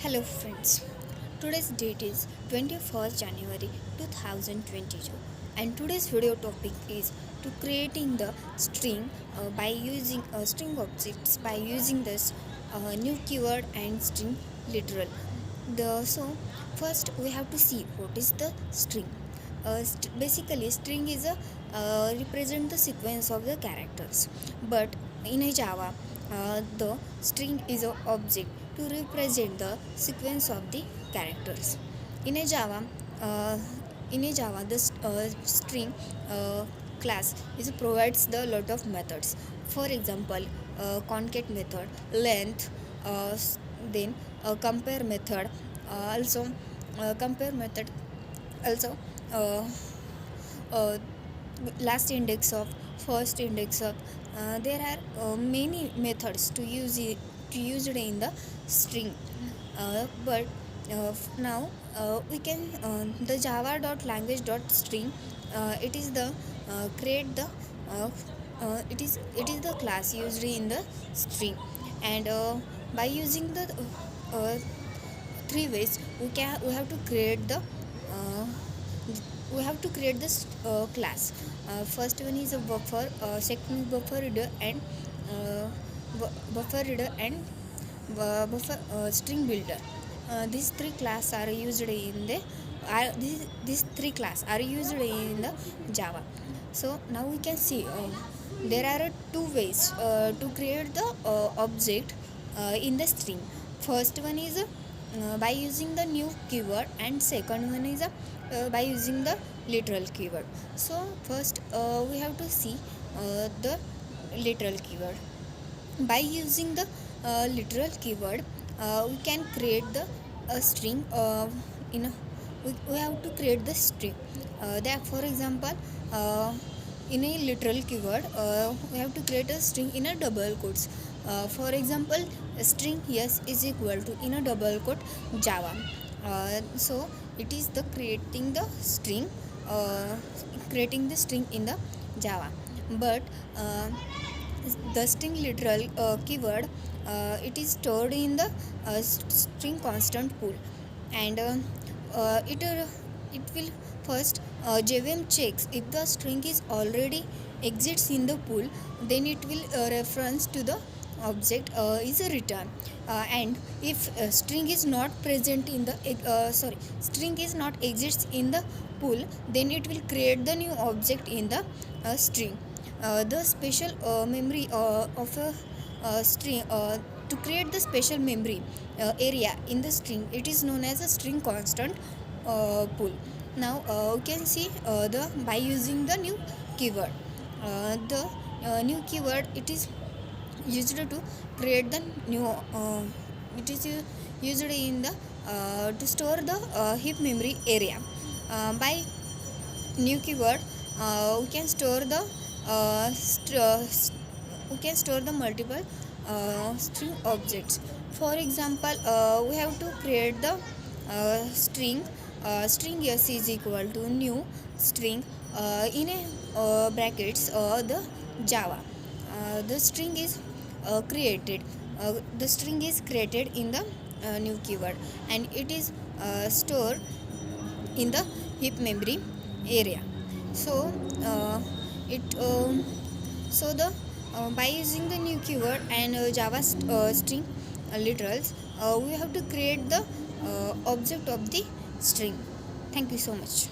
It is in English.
Hello friends. Today's date is 21st January 2022 and today's video topic is to creating the string by using string objects by using this new keyword and string literal. So first we have to see what is the string. Basically string is a represent the sequence of the characters, but in a Java the string is an object to represent the sequence of the characters. In a Java, uh, the string uh, class is provides the lot of methods. For example, concat method, length, then compare method, also compare method, also uh, uh, last index of first index of there are many methods to use it in the string, but now we can the java dot language dot string, it is the create the uh, it is the class used in the string, and by using the uh, three ways we have to create the uh, we have to create this class. First one is a buffer, second is buffer reader, and buffer reader and buffer string builder. These three classes are used in the these three classes are used in the java. So now we can see there are two ways to create the object in the string. First one is by using the new keyword, and second one is by using the literal keyword. So first we have to see the literal keyword. By using the literal keyword, we can create the string in a, we have to create the string that, for example, in a literal keyword, we have to create a string in a double quotes. For example, string yes is equal to in a double quote java. So it is the creating the string in the java. But the string literal keyword, it is stored in the string constant pool, and it will first jvm checks if the string is already exists in the pool, then it will reference to the object is a return, and if string is not present in the string is not exists in the pool, then it will create the new object in the string. The special memory of a string, to create the special memory area in the string, it is known as a string constant pool. Now you can see the by using the new keyword, the new keyword, it is used to create the new it is used in the to store the heap memory area. By new keyword, we can store the we can store the multiple string objects. For example, we have to create the string s is equal to new string in a brackets the java. The string is created in the new keyword, and it is stored in the heap memory area. So it so the by using the new keyword and java string literals, we have to create the object of the string. Thank you so much.